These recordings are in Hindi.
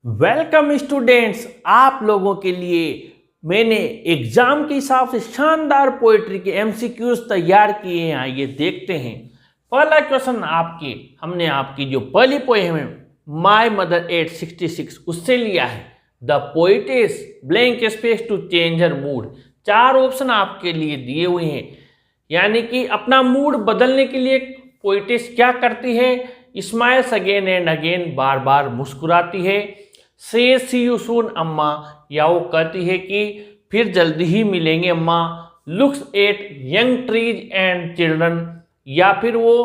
वेलकम स्टूडेंट्स, आप लोगों के लिए मैंने एग्जाम के हिसाब से शानदार पोएट्री के एमसीक्यूज तैयार किए हैं। आइए देखते हैं। पहला क्वेश्चन हमने आपकी जो पहली पोएम है माय मदर 866 उससे लिया है। The poetess blank space to change her mood. 4 option आपके लिए दिए हुए हैं, यानी कि अपना मूड बदलने के लिए पोएटेस क्या करती है? स्माइल्स अगेन एंड अगेन, बार बार मुस्कुराती है। से सी यू सून अम्मा, या वो कहती है कि फिर जल्दी ही मिलेंगे अम्मा। Looks at young trees and children, या फिर वो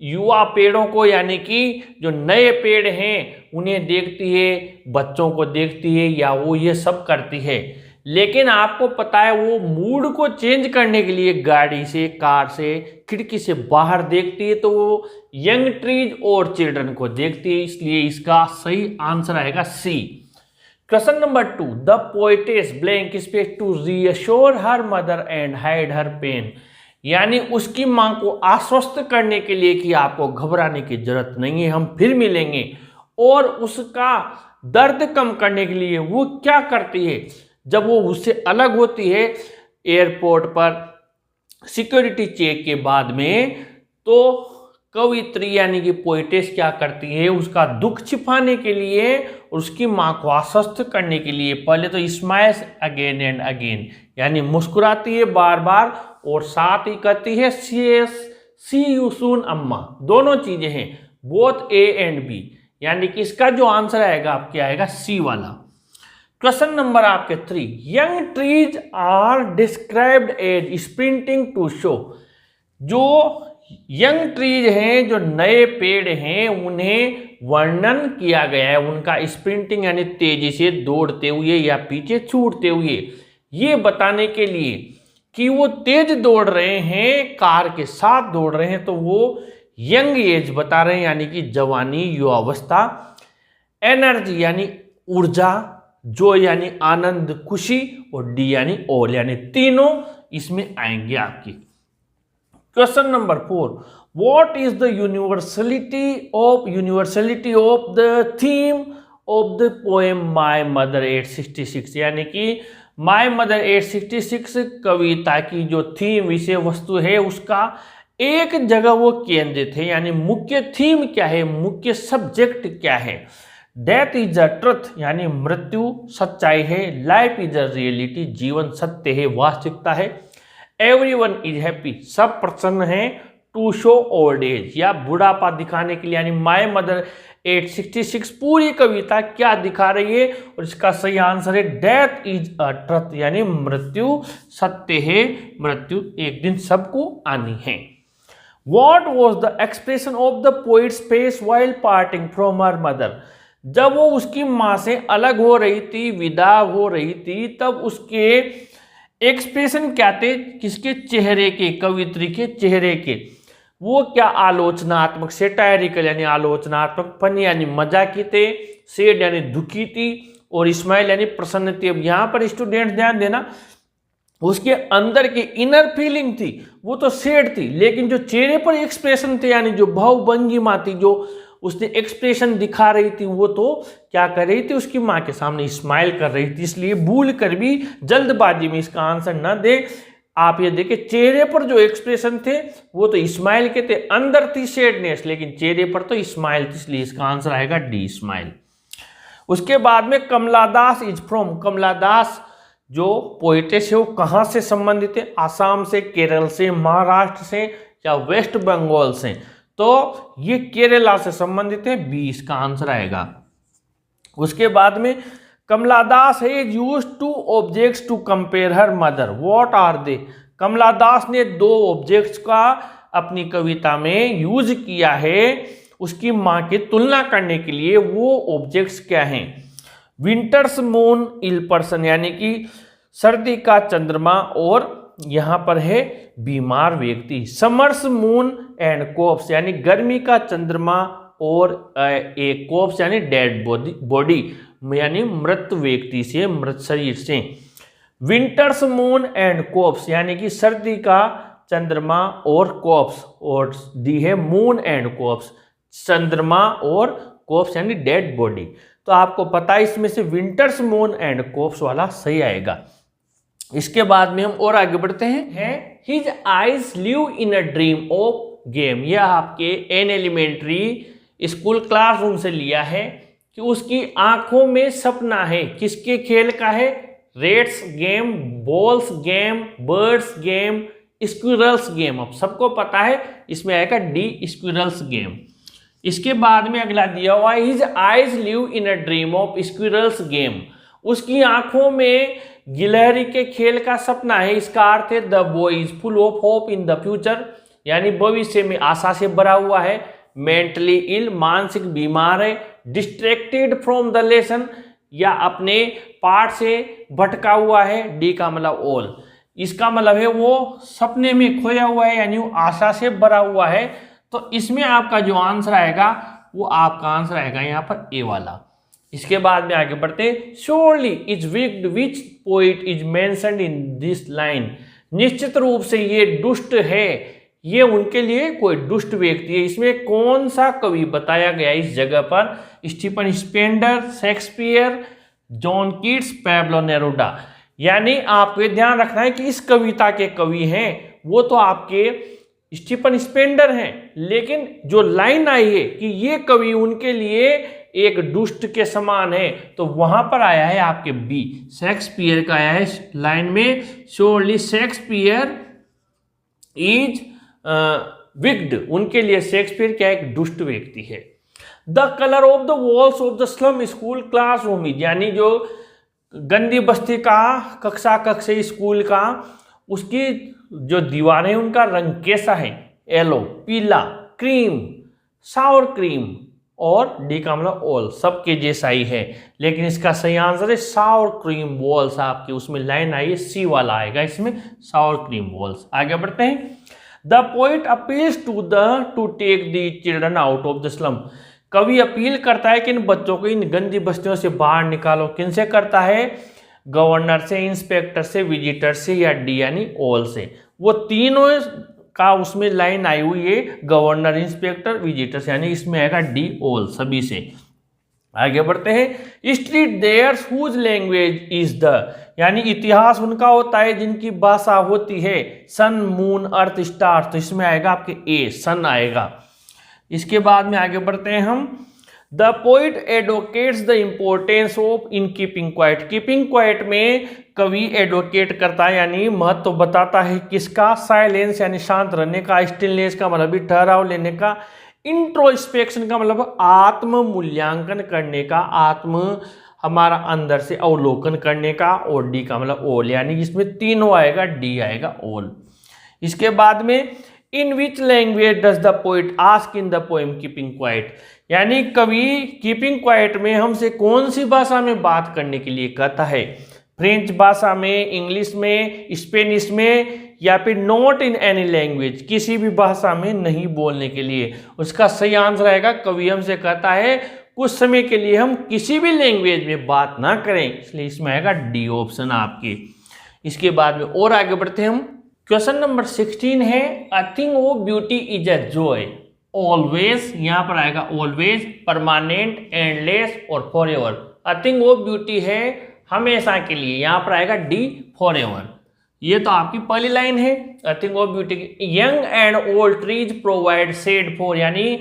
युवा पेड़ों को, यानी कि जो नए पेड़ हैं उन्हें देखती है, बच्चों को देखती है, या वो ये सब करती है। लेकिन आपको पता है वो मूड को चेंज करने के लिए गाड़ी से, कार से, खिड़की से बाहर देखती है, तो वो यंग ट्रीज और चिल्ड्रन को देखती है। इसलिए इसका सही आंसर आएगा C. Question number 2, the poetess blank space to reassure her mother and hide her pain, यानी उसकी मां को आश्वस्त करने के लिए कि आपको घबराने की जरूरत नहीं है, हम फिर मिलेंगे। और उसका दर्द कम करने के लिए वो क्या करती है? जब वो उससे अलग होती है एयरपोर्ट पर सिक्योरिटी चेक के बाद में, तो कवित्री यानी कि पोएटेस क्या करती है? उसका दुख छिपाने के लिए, उसकी मां को आश्वस्त करने के लिए पहले तो स्माइल्स अगेन एंड अगेन, यानी मुस्कुराती है बार बार, और साथ ही कहती है सी यू सून अम्मा। दोनों चीजें हैं, बोथ ए एंड बी, यानी कि इसका जो आंसर आएगा आपके आएगा सी वाला। क्वेश्चन नंबर आपके 3, young trees are described as sprinting to show. जो यंग ट्रीज हैं, जो नए पेड़ हैं, उन्हें वर्णन किया गया है उनका स्प्रिंटिंग यानी तेजी से दौड़ते हुए या पीछे छूटते हुए, ये बताने के लिए कि वो तेज दौड़ रहे हैं, कार के साथ दौड़ रहे हैं, तो वो यंग एज बता रहे हैं, यानी कि जवानी, युवावस्था। एनर्जी यानी ऊर्जा, जो यानी आनंद, खुशी, और डी यानी ऑल, यानी तीनों इसमें आएंगे आपकी। Question number 4, what is the universality of the theme of the poem my mother 866, यानी कि माय मदर 866 कविता की जो थीम, विषय वस्तु है, उसका एक जगह वो केंद्रित है, यानी मुख्य थीम क्या है, मुख्य सब्जेक्ट क्या है? डेथ इज अ ट्रुथ, यानी मृत्यु सच्चाई है। लाइफ इज अ रियलिटी, जीवन सत्य है, वास्तविकता है। एवरीवन इज हैप्पी, सब प्रसन्न हैं। टू शो ओल्ड एज, या बुढ़ापा दिखाने के लिए, यानी माय मदर 866 पूरी कविता क्या दिखा रही है? और इसका सही आंसर है डेथ इज अ ट्रुथ, यानी मृत्यु सत्य है, मृत्यु एक दिन सबको आनी है। What was the expression of the poet's face while parting from her mother? जब वो उसकी माँ से अलग हो रही थी, विदा हो रही थी, तब उसके एक्सप्रेशन क्या थे? किसके चेहरे के? कवित्री के चेहरे के। वो क्या आलोचनात्मक, सेटायरिकल यानी आलोचनात्मक, फनी यानी मजाकी थे, सैड यानी दुखी थी, और स्माइल यानी प्रसन्न थी। अब यहाँ पर स्टूडेंट्स ध्यान देना, उसके अंदर की इनर फीलिंग थी वो तो सैड थी, लेकिन जो चेहरे पर एक्सप्रेशन थे, यानी जो भावभंगिमा थी, जो उसने एक्सप्रेशन दिखा रही थी, वो तो क्या कर रही थी? उसकी माँ के सामने स्माइल कर रही थी। इसलिए भूल कर भी जल्दबाजी में इसका आंसर न दे। आप ये देखिए, चेहरे पर जो एक्सप्रेशन थे वो तो स्माइल के थे, अंदर थी सैडनेस, लेकिन चेहरे पर तो स्माइल थी, इसलिए इसका आंसर आएगा डी, स्माइल। उसके बाद में कमला दास इज फ्रॉम, कमला दास जो पोएटेस है वो कहाँ से संबंधित है? आसाम से, केरल से, महाराष्ट्र से, या वेस्ट बंगाल से? तो ये केरला से संबंधित है, बी इसका आंसर आएगा। उसके बाद में कमला दास है used two objects to compare her mother, what are they? Kamala Das ने 2 ऑब्जेक्ट्स का अपनी कविता में यूज किया है उसकी माँ की तुलना करने के लिए। वो ऑब्जेक्ट्स क्या हैं? विंटर्स मून इल पर्सन, यानी कि सर्दी का चंद्रमा, और यहाँ पर है बीमार व्यक्ति। समर्स मून एंड कोप्स, यानी गर्मी का चंद्रमा, और एक कोप्स यानी डेड बॉडी, यानी मृत व्यक्ति से, मृत शरीर से। विंटर्स मून एंड कोप्स, यानी कि सर्दी का चंद्रमा और कोप्स, और दी है मून एंड कोप्स, चंद्रमा और कोप्स यानी डेड बॉडी। तो आपको पता है इसमें से विंटर्स मोन एंड कोप्स वाला सही आएगा। इसके बाद में हम और आगे बढ़ते हैं his eyes live in a dream of game. यह आपके एन एलिमेंट्री स्कूल क्लासरूम से लिया है कि उसकी आंखों में सपना है। किसके खेल का है? Rates game, balls game, birds game, squirrels game. अब सबको पता है इसमें आएगा डी, स्क्विरल्स गेम। इसके बाद में अगला दिया हुआ है his eyes live in a dream of squirrels game. उसकी आंखों में गिलहरी के खेल का सपना है। इसका अर्थ है the boy is full of hope in the future, यानी भविष्य में आशा से भरा हुआ है। मेंटली इल, मानसिक बीमार है। डिस्ट्रैक्टेड फ्रॉम द लेसन, या अपने पाठ से भटका हुआ है। डी का मतलब ऑल, इसका मतलब है वो सपने में खोया हुआ है, यानी वो आशा से भरा हुआ है। तो इसमें आपका जो आंसर आएगा वो आपका आंसर आएगा यहाँ पर ए वाला। इसके बाद में आगे बढ़ते हैं surely is wicked which poet is mentioned in this line. निश्चित रूप से ये दुष्ट है, ये उनके लिए कोई दुष्ट व्यक्ति है। इसमें कौन सा कवि बताया गया इस जगह पर? Stephen Spender, Shakespeare, John Keats, Pablo Neruda. यानी आपको ये ध्यान रखना है कि इस कविता के कवि हैं वो तो आपके स्टीफन स्पेंडर हैं, लेकिन जो लाइन आई है कि ये कवि उनके लिए एक दुष्ट के समान है, तो वहां पर आया है आपके बी, शेक्सपियर का आया है लाइन में। श्योरली शेक्सपियर इज विक्ड, उनके लिए शेक्सपियर क्या एक दुष्ट व्यक्ति है। The colour of the walls of the slum school classroom is, यानी जो गंदी बस्ती का कक्षा कक्षे स्कूल का उसकी जो दीवारें उनका रंग कैसा है? येलो, पीला, क्रीम, सावर क्रीम, और डी का मतलब ऑल, सबके जैसा ही है। लेकिन इसका सही आंसर है सावर क्रीम वॉल्स। आपके उसमें लाइन आई है सी वाला आएगा इसमें, सावर क्रीम वॉल्स। आगे बढ़ते हैं the poet appeals to take the children out of the slum. कवि अपील करता है कि इन बच्चों को इन गंदी बस्तियों से बाहर निकालो। किनसे करता है? गवर्नर से, इंस्पेक्टर से, विजिटर से, या डी यानी ऑल से। वो तीनों का उसमें लाइन आई हुई है, गवर्नर, इंस्पेक्टर, विजिटर्स, यानी इसमें आएगा डी ऑल, सभी से। आगे बढ़ते हैं street theirs whose language is the, यानी इतिहास उनका होता है जिनकी भाषा होती है सन, मून, अर्थ, स्टार। तो इसमें आएगा आपके ए, सन आएगा। इसके बाद में आगे बढ़ते हैं हम the poet advocates the importance of in keeping quiet. Keeping quiet में कवि एडवोकेट करता है, यानी महत्व बताता है किसका? साइलेंस यानी शांत रहने का, स्टिलनेस का मतलब भी ठहराव लेने का, इंट्रोस्पेक्शन का मतलब आत्म मूल्यांकन करने का, आत्म हमारा अंदर से अवलोकन करने का, और डी का मतलब ओल, यानी इसमें तीनों आएगा, डी आएगा ओल। इसके बाद में in which language does the poet ask in the poem keeping quiet, यानी कवि कीपिंग क्वाइट में हमसे कौन सी भाषा में बात करने के लिए कहता है? फ्रेंच भाषा में, इंग्लिश में, स्पेनिश में, या फिर नॉट इन एनी लैंग्वेज, किसी भी भाषा में नहीं बोलने के लिए। उसका सही आंसर आएगा कवि हमसे कहता है कुछ समय के लिए हम किसी भी लैंग्वेज में बात ना करें, इसलिए इसमें आएगा डी ऑप्शन आपके। इसके बाद में और आगे बढ़ते हैं हम। क्वेश्चन नंबर 16 है a thing of beauty is a joy always, यहाँ पर आएगा ऑलवेज, परमानेंट, एंडलेस और forever. A thing of beauty है हमेशा के लिए, यहाँ पर आएगा डी फॉरएवर। ये तो आपकी पहली लाइन है। A thing of beauty, young and old trees provide shade for, यानी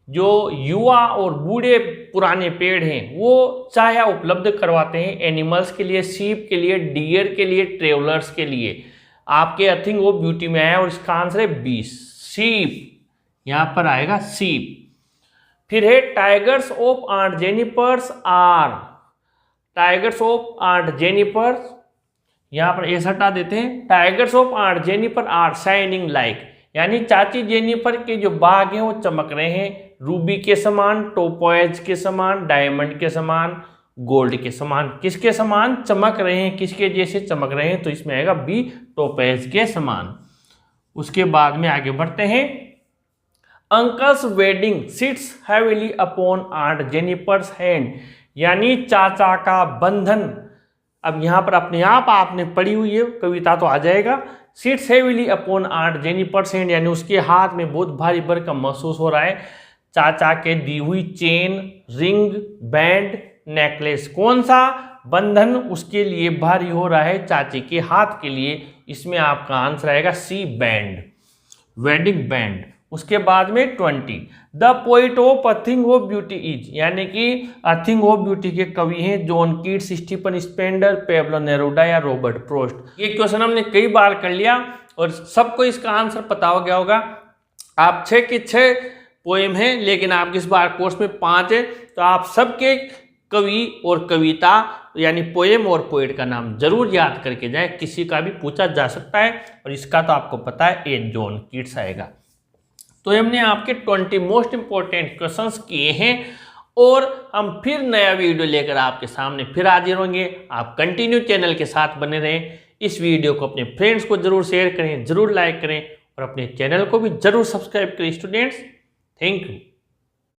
जो युवा और बूढ़े पुराने पेड़ हैं वो छाया उपलब्ध करवाते हैं एनिमल्स के लिए, शीप के लिए, डियर के लिए, ट्रेवलर्स के लिए। आपके अ थिंग ऑफ ब्यूटी में आया और इसका आंसर है बी, शीप, यहाँ पर आएगा शीप। फिर है tigers of Aunt Jennifer's are, tigers of Aunt Jennifer, यहाँ पर ऐसा हटा देते हैं, tigers of Aunt Jennifer are shining like, यानी चाची जेनिफर के जो बाग हैं वो चमक रहे हैं रूबी के समान, टोपोएज के समान, डायमंड के समान, गोल्ड के समान। किसके समान चमक रहे हैं? किसके जैसे चमक रहे हैं? तो इसमें आएगा बी, टोपोएज के समान। उसके बाद में आगे बढ़ते हैं uncle's wedding sits heavily upon Aunt Jennifer's hand, यानी चाचा का बंधन। अब यहाँ पर अपने आप आपने पढ़ी हुई है कविता तो आ जाएगा। Sits heavily upon Aunt Jennifer's hand, यानी उसके हाथ में बहुत भारी भरकम महसूस हो रहा है। चाचा के दी हुई चेन, रिंग, बैंड, नेकलेस, कौन सा बंधन उसके लिए भारी हो रहा है, चाची के हाथ के लिए। इसमें आपका आंसर आएगा सी, बैंड, वेडिंग बैंड। उसके बाद में 20, the poet of a thing of beauty is, यानी कि अ थिंग ऑफ ब्यूटी के कवि हैं John Keats, Stephen Spender, Pablo Neruda या रॉबर्ट फ्रॉस्ट। ये क्वेश्चन हमने कई बार कर लिया और सबको इसका आंसर पता हो गया होगा। आप 6 के 6 पोएम हैं, लेकिन आपके इस बार कोर्स में 5 है, तो आप सबके कवि और कविता यानी पोएम और पोएट का नाम जरूर याद करके जाए, किसी का भी पूछा जा सकता है। और इसका तो आपको पता है, ए जॉन कीट्स आएगा। तो हमने आपके 20 मोस्ट इंपॉर्टेंट क्वेश्चंस किए हैं और हम फिर नया वीडियो लेकर आपके सामने फिर हाजिर होंगे। आप कंटिन्यू चैनल के साथ बने रहें। इस वीडियो को अपने फ्रेंड्स को जरूर शेयर करें, जरूर लाइक करें और अपने चैनल को भी जरूर सब्सक्राइब करें स्टूडेंट्स। Thank you.